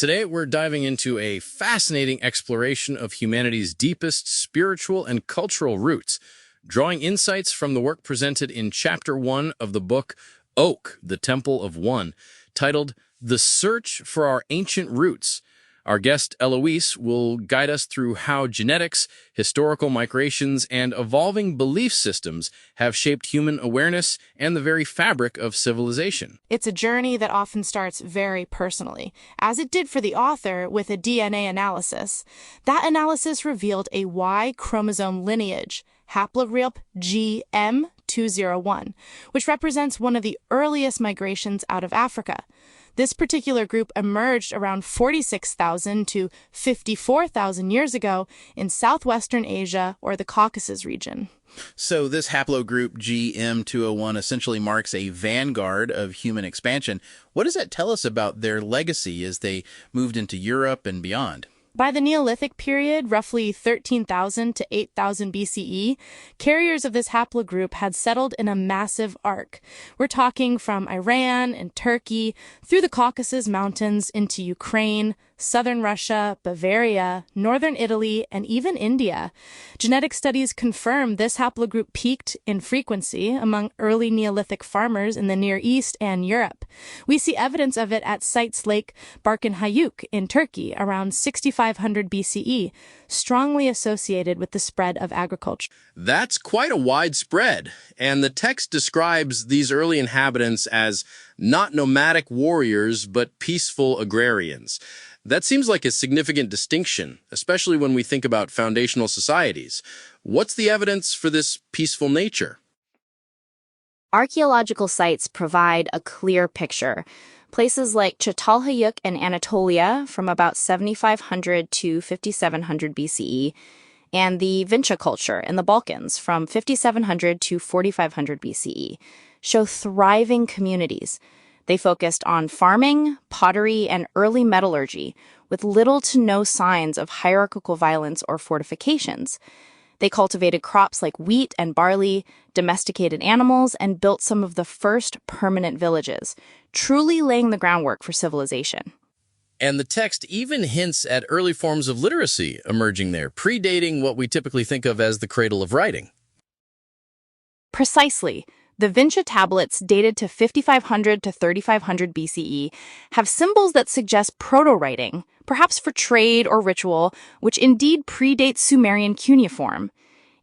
Today, we're diving into a fascinating exploration of humanity's deepest spiritual and cultural roots, drawing insights from the work presented in Chapter 1 of the book Oak, the Temple of One, titled The Search for Our Ancient Roots. Our guest, Eloise, will guide us through how genetics, historical migrations, and evolving belief systems have shaped human awareness and the very fabric of civilization. It's a journey that often starts very personally, as it did for the author with a DNA analysis. That analysis revealed a Y chromosome lineage, haplogroup GM201, which represents one of the earliest migrations out of Africa. This particular group emerged around 46,000 to 54,000 years ago in southwestern Asia or the Caucasus region. So this haplogroup GM201 essentially marks a vanguard of human expansion. What does that tell us about their legacy as they moved into Europe and beyond? By the Neolithic period, roughly 13,000 to 8,000 BCE, carriers of this haplogroup had settled in a massive arc. We're talking from Iran and Turkey, through the Caucasus Mountains into Ukraine, southern Russia, Bavaria, northern Italy, and even India. Genetic studies confirm this haplogroup peaked in frequency among early Neolithic farmers in the Near East and Europe. We see evidence of it at sites like Barkın in Turkey around 6500 BCE, strongly associated with the spread of agriculture. That's quite a wide spread, and the text describes these early inhabitants as not nomadic warriors, but peaceful agrarians. That seems like a significant distinction, especially when we think about foundational societies. What's the evidence for this peaceful nature? Archaeological sites provide a clear picture. Places like Çatalhöyük in Anatolia from about 7,500 to 5,700 BCE, and the Vinça culture in the Balkans from 5,700 to 4,500 BCE, show thriving communities. They focused on farming, pottery, and early metallurgy, with little to no signs of hierarchical violence or fortifications. They cultivated crops like wheat and barley, domesticated animals, and built some of the first permanent villages, truly laying the groundwork for civilization. And the text even hints at early forms of literacy emerging there, predating what we typically think of as the cradle of writing. Precisely. The Vinça tablets, dated to 5,500 to 3,500 BCE, have symbols that suggest proto-writing, perhaps for trade or ritual, which indeed predates Sumerian cuneiform.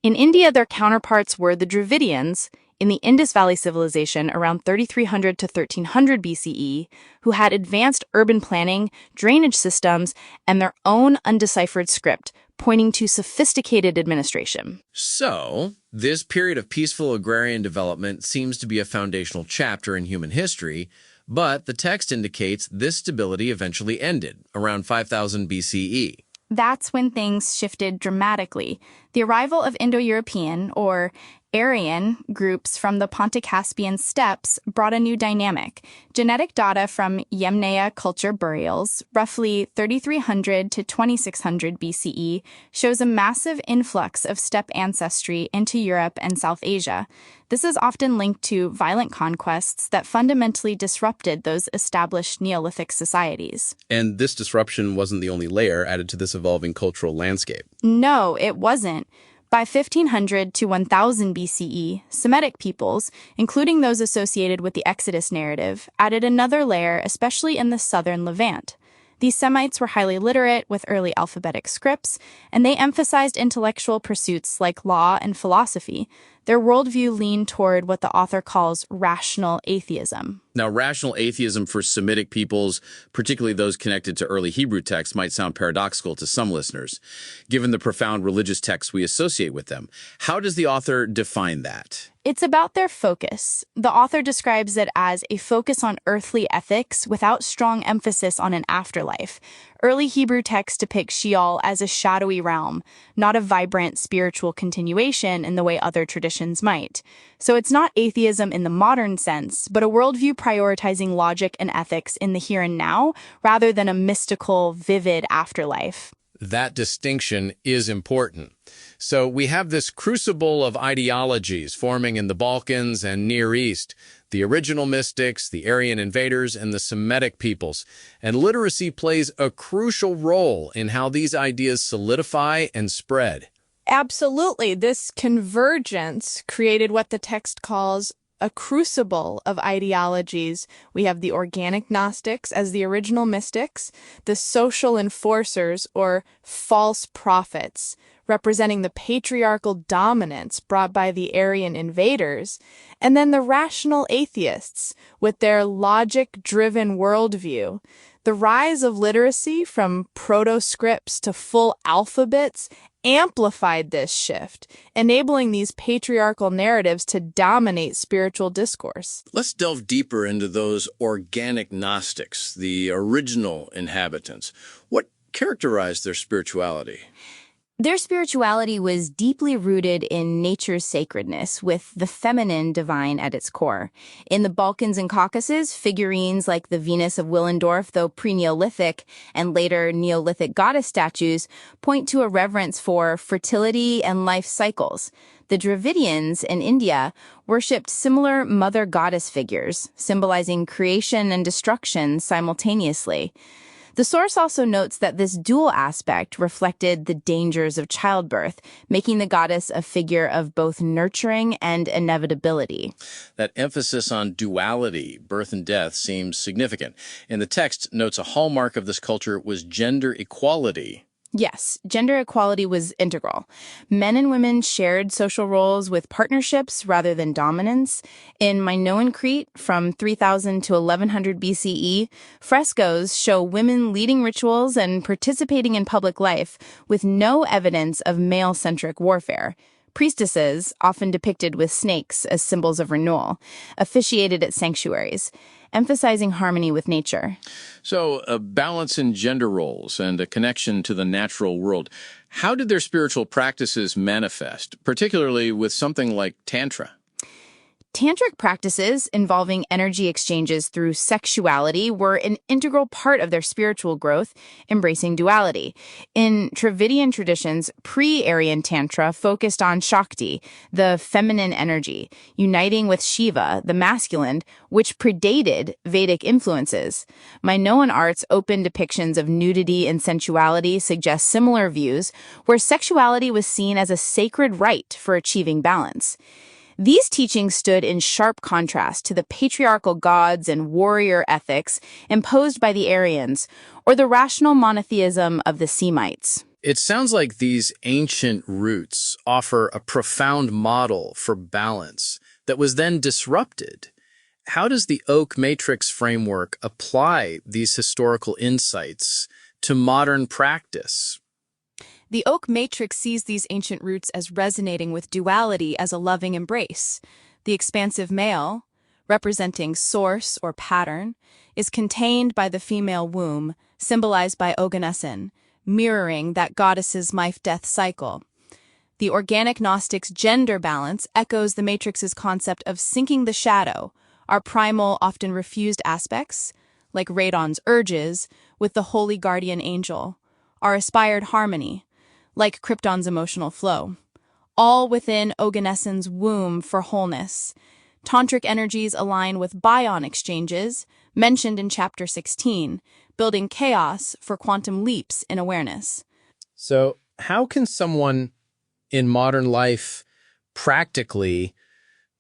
In India, their counterparts were the Dravidians, in the Indus Valley Civilization around 3,300 to 1,300 BCE, who had advanced urban planning, drainage systems, and their own undeciphered script, pointing to sophisticated administration. So, this period of peaceful agrarian development seems to be a foundational chapter in human history, but the text indicates this stability eventually ended, around 5000 BCE. That's when things shifted dramatically. The arrival of Indo-European, or Aryan, groups from the Pontic-Caspian steppes brought a new dynamic. Genetic data from Yamnaya culture burials, roughly 3,300 to 2,600 BCE, shows a massive influx of steppe ancestry into Europe and South Asia. This is often linked to violent conquests that fundamentally disrupted those established Neolithic societies. And this disruption wasn't the only layer added to this evolving cultural landscape. No, it wasn't. By 1500 to 1000 BCE, Semitic peoples, including those associated with the Exodus narrative, added another layer, especially in the southern Levant. These Semites were highly literate with early alphabetic scripts, and they emphasized intellectual pursuits like law and philosophy. Their worldview leaned toward what the author calls rational atheism. Now, rational atheism for Semitic peoples, particularly those connected to early Hebrew texts, might sound paradoxical to some listeners, given the profound religious texts we associate with them. How does the author define that? It's about their focus. The author describes it as a focus on earthly ethics without strong emphasis on an afterlife. Early Hebrew texts depict Sheol as a shadowy realm, not a vibrant spiritual continuation in the way other traditions might. So it's not atheism in the modern sense, but a worldview prioritizing logic and ethics in the here and now, rather than a mystical, vivid afterlife. That distinction is important. So we have this crucible of ideologies forming in the Balkans and Near East, the original mystics, the Aryan invaders, and the Semitic peoples. And literacy plays a crucial role in how these ideas solidify and spread. Absolutely. This convergence created what the text calls a crucible of ideologies. We have the organic Gnostics as the original mystics, the social enforcers or false prophets, representing the patriarchal dominance brought by the Aryan invaders, and then the rational atheists with their logic-driven worldview. The rise of literacy from proto-scripts to full alphabets amplified this shift, enabling these patriarchal narratives to dominate spiritual discourse. Let's delve deeper into those organic Gnostics, the original inhabitants. What characterized their spirituality? Their spirituality was deeply rooted in nature's sacredness, with the feminine divine at its core. In the Balkans and Caucasus, figurines like the Venus of Willendorf, though pre-Neolithic, and later Neolithic goddess statues, point to a reverence for fertility and life cycles. The Dravidians in India worshipped similar mother goddess figures, symbolizing creation and destruction simultaneously. The source also notes that this dual aspect reflected the dangers of childbirth, making the goddess a figure of both nurturing and inevitability. That emphasis on duality, birth and death, seems significant. And the text notes a hallmark of this culture was gender equality. Yes, gender equality was integral. Men and women shared social roles with partnerships rather than dominance. In Minoan Crete, from 3000 to 1100 BCE, frescoes show women leading rituals and participating in public life with no evidence of male-centric warfare. Priestesses, often depicted with snakes as symbols of renewal, officiated at sanctuaries, emphasizing harmony with nature. So, a balance in gender roles and a connection to the natural world. How did their spiritual practices manifest, particularly with something like Tantra? Tantric practices involving energy exchanges through sexuality were an integral part of their spiritual growth, embracing duality. In Dravidian traditions, pre-Aryan Tantra focused on Shakti, the feminine energy, uniting with Shiva, the masculine, which predated Vedic influences. Minoan art's open depictions of nudity and sensuality suggest similar views, where sexuality was seen as a sacred right for achieving balance. These teachings stood in sharp contrast to the patriarchal gods and warrior ethics imposed by the Aryans, or the rational monotheism of the Semites. It sounds like these ancient roots offer a profound model for balance that was then disrupted. How does the Oak Matrix framework apply these historical insights to modern practice? The Oak Matrix sees these ancient roots as resonating with duality as a loving embrace. The expansive male, representing source or pattern, is contained by the female womb, symbolized by Oganesson, mirroring that goddess's life-death cycle. The organic Gnostics' gender balance echoes the Matrix's concept of sinking the shadow, our primal, often refused aspects, like Radon's urges, with the holy guardian angel, our aspired harmony, like Krypton's emotional flow, all within Oganesson's womb for wholeness. Tantric energies align with bion exchanges, mentioned in Chapter 16, building chaos for quantum leaps in awareness. So, how can someone in modern life practically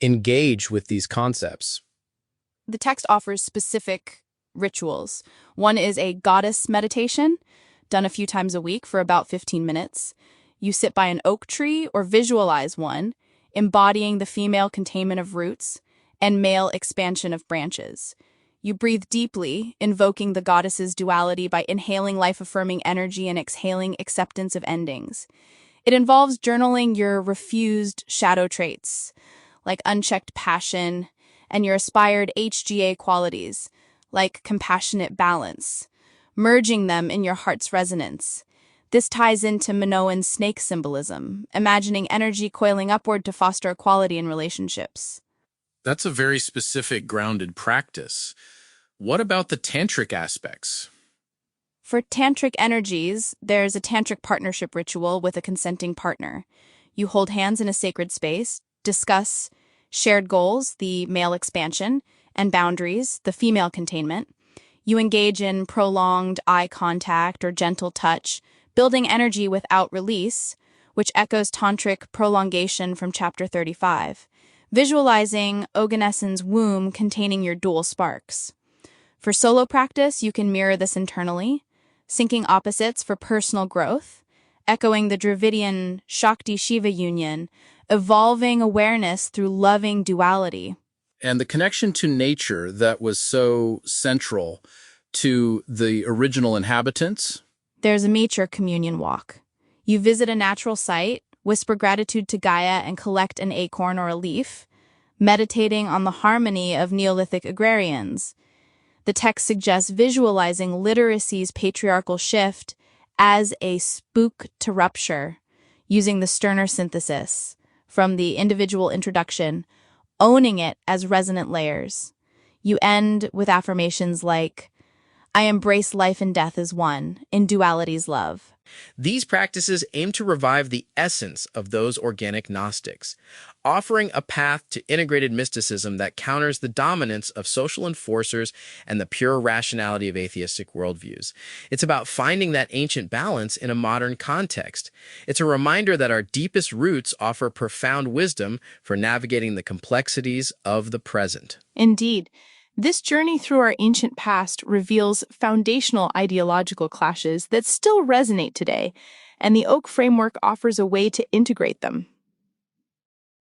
engage with these concepts? The text offers specific rituals. One is a goddess meditation, done a few times a week for about 15 minutes. You sit by an oak tree or visualize one, embodying the female containment of roots and male expansion of branches. You breathe deeply, invoking the goddess's duality by inhaling life-affirming energy and exhaling acceptance of endings. It involves journaling your refused shadow traits, like unchecked passion, and your aspired HGA qualities, like compassionate balance, merging them in your heart's resonance. This ties into Minoan snake symbolism, imagining energy coiling upward to foster equality in relationships. That's a very specific, grounded practice. What about the tantric aspects? For tantric energies, there's a tantric partnership ritual with a consenting partner. You hold hands in a sacred space, discuss shared goals, the male expansion, and boundaries, the female containment. You engage in prolonged eye contact or gentle touch, building energy without release, which echoes tantric prolongation from chapter 35, visualizing Oganessen's womb containing your dual sparks. For solo practice, you can mirror this internally, syncing opposites for personal growth, echoing the Dravidian Shakti-Shiva union, evolving awareness through loving duality. And the connection to nature that was so central to the original inhabitants. There's a nature communion walk. You visit a natural site, whisper gratitude to Gaia, and collect an acorn or a leaf, meditating on the harmony of Neolithic agrarians. The text suggests visualizing literacy's patriarchal shift as a spook to rupture, using the Sterner synthesis from the individual introduction, owning it as resonant layers. You end with affirmations like, I embrace life and death as one, in duality's love. These practices aim to revive the essence of those organic Gnostics, offering a path to integrated mysticism that counters the dominance of social enforcers and the pure rationality of atheistic worldviews. It's about finding that ancient balance in a modern context. It's a reminder that our deepest roots offer profound wisdom for navigating the complexities of the present. Indeed, this journey through our ancient past reveals foundational ideological clashes that still resonate today, and the Oak framework offers a way to integrate them.